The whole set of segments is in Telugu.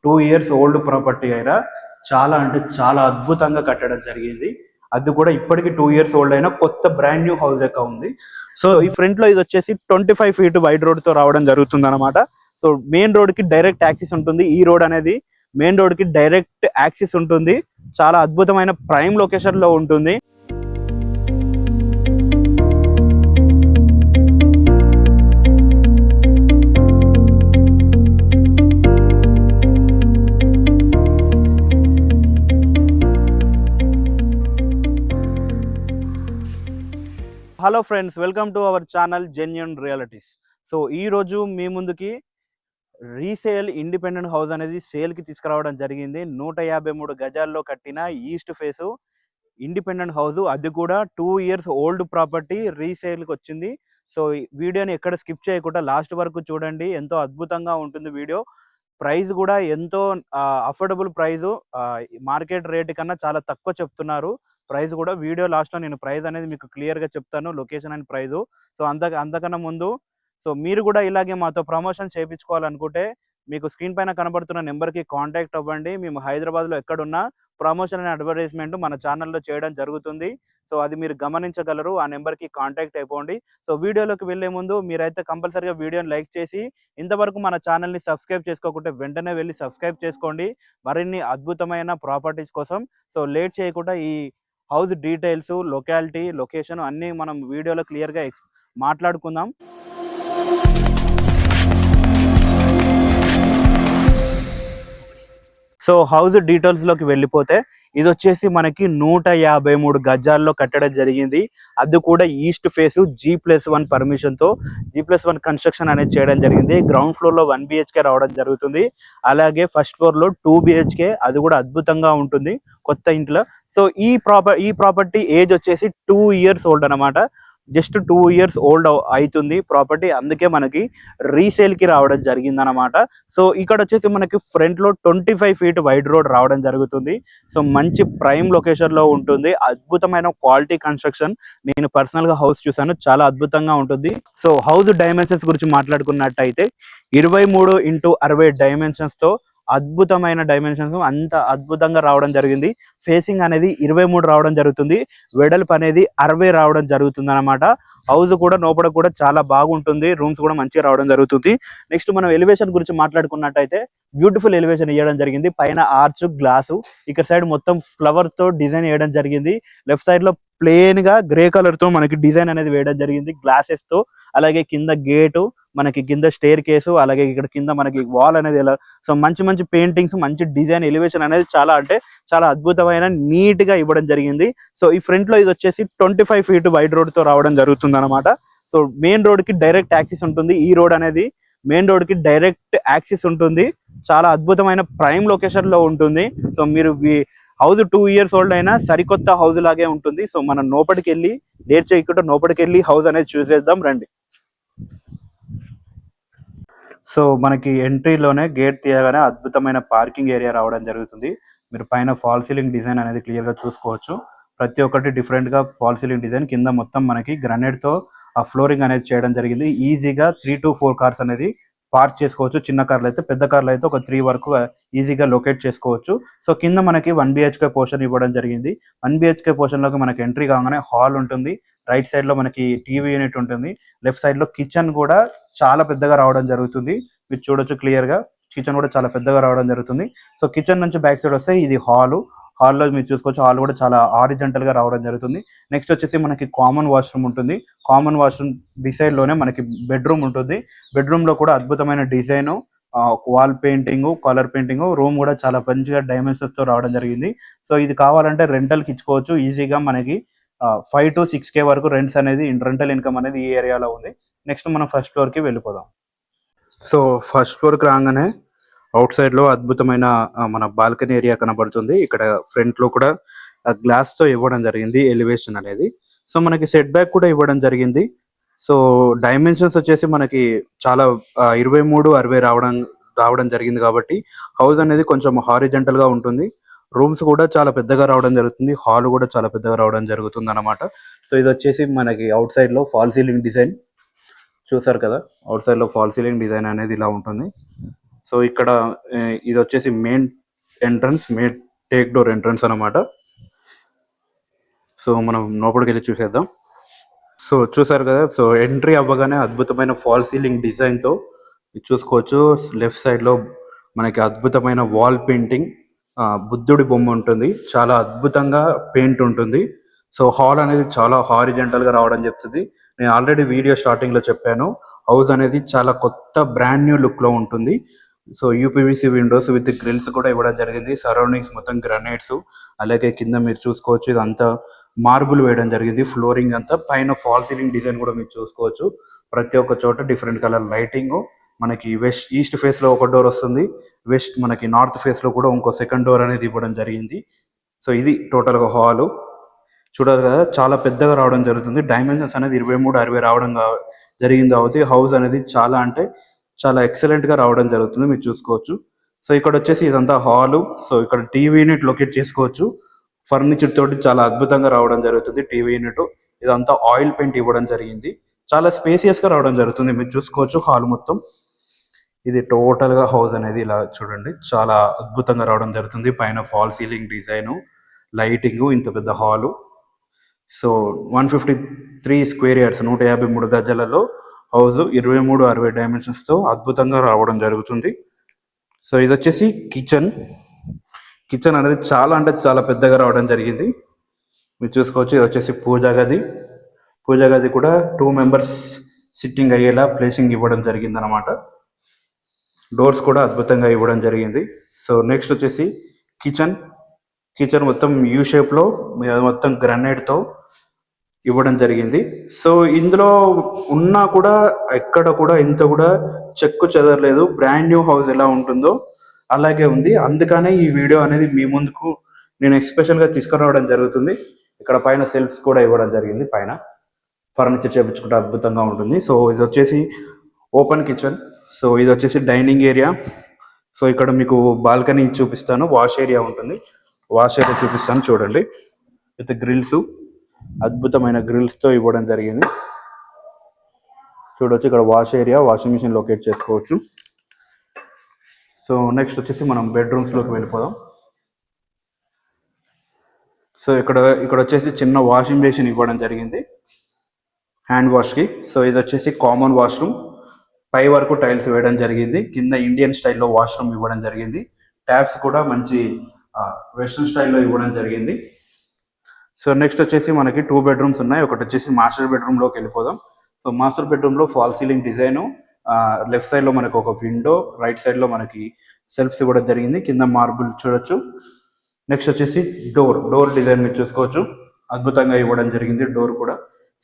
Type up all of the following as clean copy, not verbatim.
2 years ఓల్డ్ ప్రాపర్టీ అయినా చాలా అంటే చాలా అద్భుతంగా కట్టడం జరిగింది. అది కూడా ఇప్పటికి 2 years ఓల్డ్ అయినా కొత్త బ్రాండ్ న్యూ హౌస్ లెక్క ఉంది. సో ఈ ఫ్రంట్ లో ఇది వచ్చేసి 25 feet వైడ్ రోడ్ తో రావడం జరుగుతుంది అనమాట. సో మెయిన్ రోడ్ కి డైరెక్ట్ యాక్సిస్ ఉంటుంది. ఈ రోడ్ అనేది మెయిన్ రోడ్ కి డైరెక్ట్ యాక్సిస్ ఉంటుంది. చాలా అద్భుతమైన ప్రైమ్ లొకేషన్ లో ఉంటుంది. Hello friends, welcome to our channel genuine realities. So ఈ రోజు మీ ముందుకి రీసేల్ ఇండిపెండెంట్ హౌస్ అనేది సేల్కి తీసుకురావడం జరిగింది. 153 గజాల్లో కట్టిన ఈస్ట్ ఫేసు ఇండిపెండెంట్ హౌస్, అది కూడా 2 years ఓల్డ్ ప్రాపర్టీ రీసేల్కి వచ్చింది. సో వీడియోని ఎక్కడ స్కిప్ చేయకుండా లాస్ట్ వరకు చూడండి, ఎంతో అద్భుతంగా ఉంటుంది వీడియో. ప్రైస్ కూడా ఎంతో అఫోర్డబుల్ ప్రైజు, మార్కెట్ రేట్ కన్నా చాలా తక్కువ చెప్తున్నారు. ప్రైస్ కూడా వీడియో లాస్ట్లో నేను ప్రైస్ అనేది మీకు క్లియర్గా చెప్తాను, లొకేషన్ అండ్ ప్రైజు. సో అంతకన్నా ముందు సో మీరు కూడా ఇలాగే మాతో ప్రమోషన్ చేయించుకోవాలనుకుంటే మీకు స్క్రీన్ పైన కనబడుతున్న నెంబర్కి కాంటాక్ట్ అవ్వండి. మేము హైదరాబాద్లో ఎక్కడున్నా ప్రమోషన్ అండ్ అడ్వర్టైజ్మెంట్ మన ఛానల్లో చేయడం జరుగుతుంది. సో అది మీరు గమనించగలరు. ఆ నెంబర్కి కాంటాక్ట్ అయిపోండి. సో వీడియోలోకి వెళ్ళే ముందు మీరైతే కంపల్సరీగా వీడియోని లైక్ చేసి, ఇంతవరకు మన ఛానల్ని సబ్స్క్రైబ్ చేసుకోకుంటే వెంటనే వెళ్ళి సబ్స్క్రైబ్ చేసుకోండి మరిన్ని అద్భుతమైన ప్రాపర్టీస్ కోసం. సో లేట్ చేయకుండా ఈ హౌస్ డీటెయిల్స్, లొకాలిటీ, లొకేషన్ అన్నీ మనం వీడియోలో క్లియర్గా మాట్లాడుకుందాం. సో హౌస్ డీటెయిల్స్లోకి వెళ్ళిపోతే ఇది వచ్చేసి మనకి 153 గజాల్లో కట్టడం జరిగింది. అది కూడా east face G+1 పర్మిషన్తో G+1 construction అనేది చేయడం జరిగింది. గ్రౌండ్ ఫ్లోర్లో 1 BHK రావడం జరుగుతుంది. అలాగే ఫస్ట్ ఫ్లోర్లో 2 BHK, అది కూడా అద్భుతంగా ఉంటుంది కొత్త ఇంట్లో. సో ఈ ప్రాపర్టీ ఏజ్ వచ్చేసి 2 years ఓల్డ్ అనమాట. జస్ట్ 2 years ఓల్డ్ అవుతుంది ప్రాపర్టీ, అందుకే మనకి రీసేల్కి రావడం జరిగింది అనమాట. సో ఇక్కడ వచ్చేసి మనకి ఫ్రంట్లో 25 feet వైడ్ రోడ్ రావడం జరుగుతుంది. సో మంచి ప్రైమ్ లొకేషన్లో ఉంటుంది. అద్భుతమైన క్వాలిటీ కన్స్ట్రక్షన్. నేను పర్సనల్గా హౌస్ చూసాను, చాలా అద్భుతంగా ఉంటుంది. సో హౌస్ డైమెన్షన్స్ గురించి మాట్లాడుకున్నట్టయితే 23x60 డైమెన్షన్స్తో అద్భుతమైన డైమెన్షన్స్, అంత అద్భుతంగా రావడం జరిగింది. ఫేసింగ్ అనేది 23 రావడం జరుగుతుంది. వెడల్పు అనేది 60 రావడం జరుగుతుంది అనమాట. హౌస్ కూడా లోపల కూడా చాలా బాగుంటుంది. రూమ్స్ కూడా మంచిగా రావడం జరుగుతుంది. నెక్స్ట్ మనం ఎలివేషన్ గురించి మాట్లాడుకున్నట్టయితే బ్యూటిఫుల్ ఎలివేషన్ ఇవ్వడం జరిగింది. పైన ఆర్చ్, గ్లాసు, ఇక్కడ సైడ్ మొత్తం ఫ్లవర్ తో డిజైన్ వేయడం జరిగింది. లెఫ్ట్ సైడ్ లో ప్లెయిన్ గా గ్రే కలర్ తో మనకి డిజైన్ అనేది వేయడం జరిగింది గ్లాసెస్ తో. అలాగే కింద గేటు, మనకి కింద స్టేర్ కేసు, అలాగే ఇక్కడ కింద మనకి వాల్ అనేది ఎలా. సో మంచి పెయింటింగ్స్, మంచి డిజైన్, ఎలివేషన్ అనేది చాలా అంటే చాలా అద్భుతమైన నీట్ గా ఇవ్వడం జరిగింది. సో ఈ ఫ్రంట్ లో ఇది వచ్చేసి 25 feet వైడ్ రోడ్ తో రావడం జరుగుతుంది అనమాట. సో మెయిన్ రోడ్ కి డైరెక్ట్ యాక్సిస్ ఉంటుంది. ఈ రోడ్ అనేది మెయిన్ రోడ్ కి డైరెక్ట్ యాక్సిస్ ఉంటుంది. చాలా అద్భుతమైన ప్రైమ్ లొకేషన్ లో ఉంటుంది. సో మీరు హౌస్ 2 years ఓల్డ్ అయినా సరికొత్త హౌస్ లాగే ఉంటుంది. సో మనం లోపలికి వెళ్ళి లేట్ చేయకుండా లోపలికి వెళ్ళి హౌస్ అనేది చూసేద్దాం రండి. సో మనకి ఎంట్రీలోనే గేట్ తీయగానే అద్భుతమైన పార్కింగ్ ఏరియా రావడం జరుగుతుంది. మీరు పైన ఫాల్ సీలింగ్ డిజైన్ అనేది క్లియర్గా చూసుకోవచ్చు. ప్రతి ఒక్కటి డిఫరెంట్గా ఫాల్ సీలింగ్ డిజైన్. కింద మొత్తం మనకి గ్రానైట్తో ఆ ఫ్లోరింగ్ అనేది చేయడం జరిగింది. ఈజీగా 3 to 4 కార్స్ అనేది పార్క్ చేసుకోవచ్చు. చిన్న కార్లు అయితే, పెద్ద కార్లు అయితే ఒక 3 వరకు ఈజీగా లొకేట్ చేసుకోవచ్చు. సో కింద మనకి 1 BHK పోర్షన్ ఇవ్వడం జరిగింది. 1 BHK పోర్షన్లోకి మనకి ఎంట్రీ కాగానే హాల్ ఉంటుంది. రైట్ సైడ్లో మనకి టీవీ యూనిట్ ఉంటుంది. లెఫ్ట్ సైడ్లో కిచెన్ కూడా చాలా పెద్దగా రావడం జరుగుతుంది. మీరు చూడొచ్చు క్లియర్గా, కిచెన్ కూడా చాలా పెద్దగా రావడం జరుగుతుంది. సో కిచెన్ నుంచి బ్యాక్ సైడ్ వస్తే ఇది హాల్లో మీరు చూసుకోవచ్చు. హాల్ కూడా చాలా హారిజంటల్ గా రావడం జరుగుతుంది. నెక్స్ట్ వచ్చేసి మనకి కామన్ వాష్రూమ్ ఉంటుంది. కామన్ వాష్రూమ్ డిసైడ్ లోనే మనకి బెడ్రూమ్ ఉంటుంది. బెడ్రూమ్ లో కూడా అద్భుతమైన design, wall painting, colour painting, room కూడా చాలా మంచిగా డైమెన్షన్స్ తో రావడం జరిగింది. సో ఇది కావాలంటే రెంటల్ కి ఇచ్చుకోవచ్చు ఈజీగా. మనకి 5 to 6K వరకు రెంట్స్ అనేది, రెంటల్ ఇన్కమ్ అనేది ఈ ఏరియాలో ఉంది. నెక్స్ట్ మనం ఫస్ట్ ఫ్లోర్ కి వెళ్ళిపోదాం. సో ఫస్ట్ ఫ్లోర్ కి రాగానే అవుట్ సైడ్ లో అద్భుతమైన మన బాల్కనీ ఏరియా కనబడుతుంది. ఇక్కడ ఫ్రంట్ లో కూడా గ్లాస్ తో ఇవ్వడం జరిగింది ఎలివేషన్ అనేది. సో మనకి సెట్ బ్యాక్ కూడా ఇవ్వడం జరిగింది. సో డైమెన్షన్స్ వచ్చేసి మనకి చాలా 23x60 రావడం జరిగింది కాబట్టి హౌస్ అనేది కొంచెం హారిజంటల్ గా ఉంటుంది. రూమ్స్ కూడా చాలా పెద్దగా రావడం జరుగుతుంది. హాల్ కూడా చాలా పెద్దగా రావడం జరుగుతుంది అనమాట. సో ఇది వచ్చేసి మనకి అవుట్ సైడ్ లో ఫాల్ సీలింగ్ డిజైన్ చూసారు కదా. అవుట్ సైడ్ లో ఫాల్ సీలింగ్ డిజైన్ అనేది ఇలా ఉంటుంది. సో ఇక్కడ ఇది వచ్చేసి main entrance, main take door entrance అన్నమాట. సో మనం లోపలికి వెళ్ళి చూసేద్దాం. సో చూసారు కదా, సో ఎంట్రీ అవ్వగానే అద్భుతమైన ఫాల్ సీలింగ్ డిజైన్తో చూసుకోవచ్చు. లెఫ్ట్ సైడ్లో మనకి అద్భుతమైన వాల్ పెయింటింగ్, బుద్ధుడి బొమ్మ ఉంటుంది, చాలా అద్భుతంగా పెయింట్ ఉంటుంది. సో హాల్ అనేది చాలా హారిజెంటల్గా రావడం చెప్తుంది. నేను ఆల్రెడీ వీడియో స్టార్టింగ్లో చెప్పాను, హౌస్ అనేది చాలా కొత్త బ్రాండ్ న్యూ లుక్లో ఉంటుంది. So UPVC windows with grills కూడా ఇవ్వడం జరిగింది. సరౌండింగ్స్ మొత్తం గ్రనైట్స్, అలాగే కింద మీరు చూసుకోవచ్చు ఇదంతా మార్బుల్ వేయడం జరిగింది. ఫ్లోరింగ్ అంతా పైన ఫాల్ సీలింగ్ డిజైన్ కూడా మీరు చూసుకోవచ్చు. ప్రతి ఒక్క చోట డిఫరెంట్ కలర్ లైటింగ్. మనకి ఈస్ట్ ఫేస్ లో ఒక డోర్ వస్తుంది, మనకి నార్త్ ఫేస్ లో కూడా ఇంకో సెకండ్ డోర్ అనేది ఇవ్వడం జరిగింది. సో ఇది టోటల్ గా హాల్. చూడాలి కదా, చాలా పెద్దగా రావడం జరుగుతుంది. డైమెన్షన్స్ అనేది 23x60 రావడం జరిగింది. అవుతుంది హౌస్ అనేది చాలా అంటే చాలా ఎక్సలెంట్ గా రావడం జరుగుతుంది, మీరు చూసుకోవచ్చు. సో ఇక్కడ వచ్చేసి ఇదంతా హాలు. సో ఇక్కడ టీవీ యూనిట్ లొకేట్ చేసుకోవచ్చు. ఫర్నిచర్ తోటి చాలా అద్భుతంగా రావడం జరుగుతుంది టీవీ యూనిట్. ఇదంతా ఆయిల్ పెయింట్ ఇవ్వడం జరిగింది. చాలా స్పేసియస్ గా రావడం జరుగుతుంది, మీరు చూసుకోవచ్చు హాల్ మొత్తం. ఇది టోటల్ గా హౌస్ అనేది ఇలా చూడండి, చాలా అద్భుతంగా రావడం జరుగుతుంది. పైన ఫాల్ సీలింగ్ డిజైన్, లైటింగ్, ఇంత పెద్ద హాలు. సో 153 స్క్వేర్ యార్డ్స్, 153 గజాలలో హౌస్ 23x60 డైమెన్షన్స్ తో అద్భుతంగా రావడం జరుగుతుంది. సో ఇది వచ్చేసి కిచెన్. కిచెన్ అనేది చాలా అంటే చాలా పెద్దగా రావడం జరిగింది, మీరు చూసుకోవచ్చు. ఇది వచ్చేసి పూజా గది. పూజా గది కూడా 2 మెంబర్స్ సిట్టింగ్ అయ్యేలా ప్లేసింగ్ ఇవ్వడం జరిగింది అనమాట. డోర్స్ కూడా అద్భుతంగా ఇవ్వడం జరిగింది. సో నెక్స్ట్ వచ్చేసి కిచెన్. కిచెన్ మొత్తం యూ షేప్లో మొత్తం గ్రానైట్తో ఇవ్వడం జరిగింది. సో ఇందులో ఉన్నా కూడా ఎక్కడ కూడా ఇంత కూడా చెక్కు చెదరలేదు. బ్రాండ్ న్యూ హౌస్ ఎలా ఉంటుందో అలాగే ఉంది. అందుకనే ఈ వీడియో అనేది మీ ముందుకు నేను ఎస్పెషల్గా తీసుకురావడం జరుగుతుంది. ఇక్కడ పైన సెల్ఫ్స్ కూడా ఇవ్వడం జరిగింది, పైన ఫర్నిచర్ చేపించుకుంటే అద్భుతంగా ఉంటుంది. సో ఇది వచ్చేసి ఓపెన్ కిచెన్. సో ఇది వచ్చేసి డైనింగ్ ఏరియా. సో ఇక్కడ మీకు బాల్కనీ చూపిస్తాను, వాష్ ఏరియా ఉంటుంది, వాష్ ఏరియా చూపిస్తాను చూడండి. విత్ గ్రిల్స్, అద్భుతమైన గ్రిల్స్తో ఇవ్వడం జరిగింది. చూడవచ్చు ఇక్కడ wash area, washing machine locate చేసుకోవచ్చు. సో నెక్స్ట్ వచ్చేసి మనం బెడ్రూమ్స్లోకి వెళ్ళిపోదాం. సో ఇక్కడ వచ్చేసి చిన్న వాషింగ్ బేసిన్ ఇవ్వడం జరిగింది హ్యాండ్ వాష్కి. సో ఇది వచ్చేసి కామన్ వాష్రూమ్, పై వరకు టైల్స్ వేయడం జరిగింది. కింద ఇండియన్ స్టైల్లో వాష్రూమ్ ఇవ్వడం జరిగింది. ట్యాప్స్ కూడా మంచి వెస్ట్రన్ స్టైల్లో ఇవ్వడం జరిగింది. సో నెక్స్ట్ వచ్చేసి మనకి 2 బెడ్రూమ్స్ ఉన్నాయి. ఒకటి వచ్చేసి మాస్టర్ బెడ్రూమ్లోకి వెళ్ళిపోదాం. సో మాస్టర్ బెడ్రూమ్లో ఫాల్ సీలింగ్ డిజైన్, లెఫ్ట్ సైడ్లో మనకు ఒక విండో, రైట్ సైడ్లో మనకి సెల్ఫ్స్ ఇవ్వడం జరిగింది. కింద మార్బుల్ చూడొచ్చు. నెక్స్ట్ వచ్చేసి డోర్ డిజైన్ మీరు చూసుకోవచ్చు, అద్భుతంగా ఇవ్వడం జరిగింది. డోర్ కూడా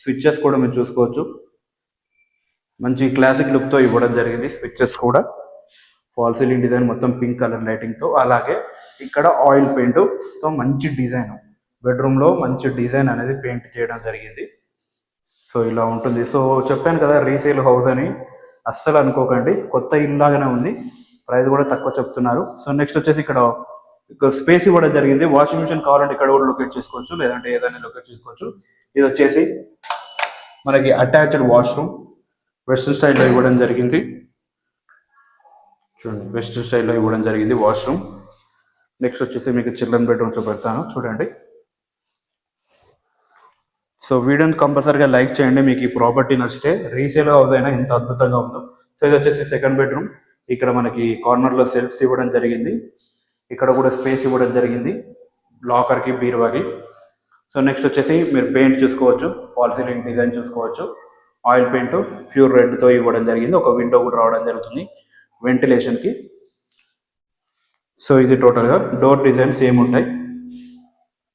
స్విచ్చెస్ కూడా మీరు చూసుకోవచ్చు, మంచి క్లాసిక్ లుక్తో ఇవ్వడం జరిగింది. స్విచ్చెస్ కూడా ఫాల్ సీలింగ్ డిజైన్ మొత్తం పింక్ కలర్ లైటింగ్తో, అలాగే ఇక్కడ ఆయిల్ పెయింట్తో మంచి డిజైన్, బెడ్రూమ్లో మంచి డిజైన్ అనేది పెయింట్ చేయడం జరిగింది. సో ఇలా ఉంటుంది. సో చెప్పాను కదా రీసేల్ హౌస్ అని, అస్సలు అనుకోకండి, కొత్త ఇల్లాగానే ఉంది. ప్రైస్ కూడా తక్కువ చెప్తున్నారు. సో నెక్స్ట్ వచ్చేసి ఇక్కడ స్పేస్ ఇవ్వడం జరిగింది. వాషింగ్ మిషన్ కావాలంటే ఇక్కడ కూడా లొకేట్ చేసుకోవచ్చు, లేదంటే ఏదైనా లొకేట్ చేసుకోవచ్చు. ఇది వచ్చేసి మనకి అటాచ్డ్ వాష్రూమ్, వెస్ట్రన్ స్టైల్లో ఇవ్వడం జరిగింది. చూడండి, వెస్ట్రన్ స్టైల్లో ఇవ్వడం జరిగింది వాష్రూమ్. నెక్స్ట్ వచ్చేసి మీకు చిల్డ్రన్ బెడ్రూమ్స్లో పెడతాను చూడండి. సో వీడియోని కంపల్సరీగా లైక్ చేయండి మీకు ఈ ప్రాపర్టీ నచ్చితే. రీసేల్ హౌస్ అయినా ఎంత అద్భుతంగా ఉందో. సో ఇది వచ్చేసి సెకండ్ బెడ్రూమ్. ఇక్కడ మనకి కార్నర్లో సెల్ఫ్స్ ఇవ్వడం జరిగింది, ఇక్కడ కూడా స్పేస్ ఇవ్వడం జరిగింది లాకర్కి, బీరువాకి. సో నెక్స్ట్ వచ్చేసి మీరు పెయింట్ చూసుకోవచ్చు, ఫాల్ సీలింగ్ డిజైన్ చూసుకోవచ్చు. ఆయిల్ పెయింట్ ప్యూర్ రెడ్తో ఇవ్వడం జరిగింది. ఒక విండో కూడా రావడం జరుగుతుంది వెంటిలేషన్కి. సో ఇది టోటల్గా డోర్ డిజైన్ సేమ్ ఉంటాయి.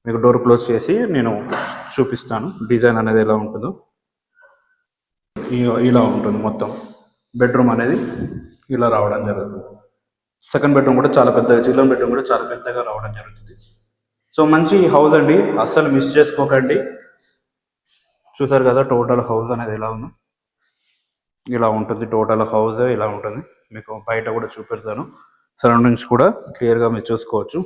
మీకు డోర్ క్లోజ్ చేసి నేను చూపిస్తాను డిజైన్ అనేది ఎలా ఉంటుందో. ఇలా ఉంటుంది మొత్తం బెడ్రూమ్ అనేది, ఇలా రావడం జరుగుతుంది. సెకండ్ బెడ్రూమ్ కూడా చాలా పెద్దగా, చిల్డ్రన్ బెడ్రూమ్ కూడా చాలా పెద్దగా రావడం జరుగుతుంది. సో మంచి హౌస్ అండి, అస్సలు మిస్ చేసుకోకండి. చూసారు కదా టోటల్ హౌస్ అనేది ఎలా ఉందో, ఇలా ఉంటుంది. టోటల్ హౌస్ ఇలా ఉంటుంది. మీకు బయట కూడా చూపెడతాను, సరౌండింగ్స్ కూడా క్లియర్గా మీరు చూసుకోవచ్చు.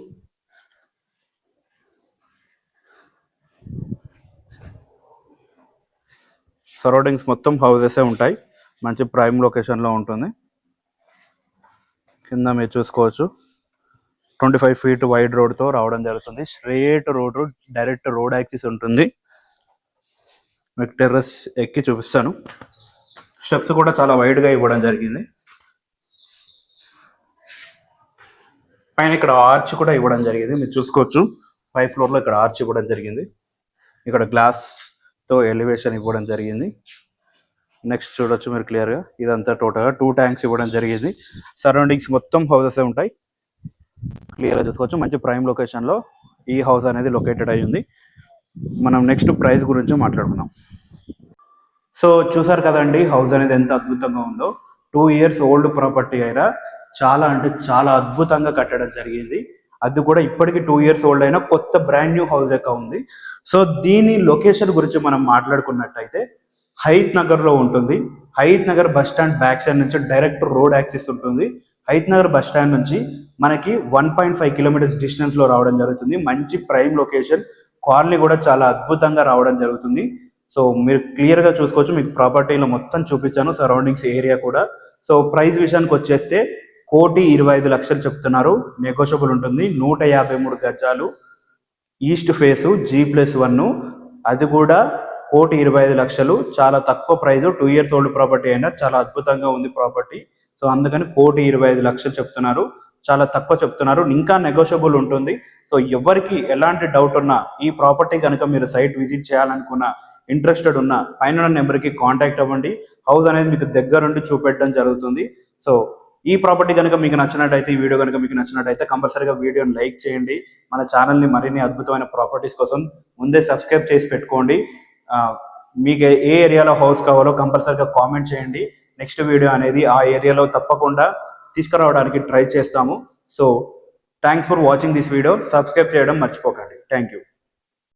సరౌండింగ్స్ మొత్తం హౌసెసే ఉంటాయి, మంచి ప్రైమ్ లొకేషన్లో ఉంటుంది. కింద మీరు చూసుకోవచ్చు 25 feet వైడ్ రోడ్తో రావడం జరుగుతుంది. Straight road, direct road axis ఉంటుంది. మీకు టెర్రస్ ఎక్కి చూపిస్తాను. స్టెప్స్ కూడా చాలా వైడ్గా ఇవ్వడం జరిగింది. పైన ఇక్కడ ఆర్చ్ కూడా ఇవ్వడం జరిగింది. మీరు చూసుకోవచ్చు 5th floor లో ఇక్కడ ఆర్చ్ ఇవ్వడం జరిగింది. ఇక్కడ గ్లాస్తో ఎలివేషన్ ఇవ్వడం జరిగింది. నెక్స్ట్ చూడొచ్చు మీరు క్లియర్గా. ఇదంతా టోటల్గా 2 tanks ఇవ్వడం జరిగింది. సరౌండింగ్స్ మొత్తం హౌసెస్ ఉంటాయి. క్లియర్గా చూసుకోవచ్చు. మంచి ప్రైమ్ లొకేషన్లో ఈ హౌస్ అనేది లొకేటెడ్ అయి ఉంది. మనం నెక్స్ట్ ప్రైస్ గురించి మాట్లాడుకుందాం. సో చూసారు కదండి హౌస్ అనేది ఎంత అద్భుతంగా ఉందో. 2 years ఓల్డ్ ప్రాపర్టీ అయినా చాలా అంటే చాలా అద్భుతంగా కట్టడం జరిగింది. అది కూడా ఇప్పటికి 2 years ఓల్డ్ అయినా కొత్త బ్రాండ్ న్యూ హౌస్ లెక్క ఉంది. సో దీని లొకేషన్ గురించి మనం మాట్లాడుకున్నట్టయితే హయత్ నగర్లో ఉంటుంది. Hayat Nagar bus stand back side నుంచి డైరెక్ట్ రోడ్ యాక్సెస్ ఉంటుంది. హయత్ నగర్ బస్ స్టాండ్ నుంచి మనకి 1.5 kilometers డిస్టెన్స్లో రావడం జరుగుతుంది. మంచి ప్రైమ్ లొకేషన్, కాలనీ కూడా చాలా అద్భుతంగా రావడం జరుగుతుంది. సో మీరు క్లియర్గా చూసుకోవచ్చు. మీకు ప్రాపర్టీలో మొత్తం చూపించాను, సరౌండింగ్స్ ఏరియా కూడా. సో ప్రైస్ విషయానికి వచ్చేస్తే 1,25,00,000 చెప్తున్నారు. నెగోషియబుల్ ఉంటుంది. 153 గజాలు, ఈస్ట్ ఫేసు, G+1, అది కూడా 1,25,00,000. చాలా తక్కువ ప్రైస్. 2 years ఓల్డ్ ప్రాపర్టీ అయినా చాలా అద్భుతంగా ఉంది ప్రాపర్టీ. సో అందుకని 1,25,00,000 చెప్తున్నారు. చాలా తక్కువ చెప్తున్నారు. ఇంకా నెగోషియబుల్ ఉంటుంది. సో ఎవరికి ఎలాంటి డౌట్ ఉన్నా, ఈ ప్రాపర్టీ కనుక మీరు సైట్ విజిట్ చేయాలనుకున్నా, ఇంట్రెస్టెడ్ ఉన్న పైన నెంబర్కి కాంటాక్ట్ అవ్వండి. హౌస్ అనేది మీకు దగ్గరుండి చూపెట్టడం జరుగుతుంది. సో ఈ ప్రాపర్టీ కనుక మీకు నచ్చినట్టయితే, ఈ వీడియో కనుక మీకు నచ్చినట్టయితే కంపల్సరీగా వీడియోని లైక్ చేయండి. మన ఛానల్ని మరిన్ని అద్భుతమైన ప్రాపర్టీస్ కోసం ముందే సబ్స్క్రైబ్ చేసి పెట్టుకోండి. మీకు ఏ ఏరియాలో హౌస్ కావాలో కంపల్సరీగా కామెంట్ చేయండి. నెక్స్ట్ వీడియో అనేది ఆ ఏరియాలో తప్పకుండా తీసుకురావడానికి ట్రై చేస్తాము. So thanks for watching this video. Subscribe చేయడం మర్చిపోకండి. Thank you.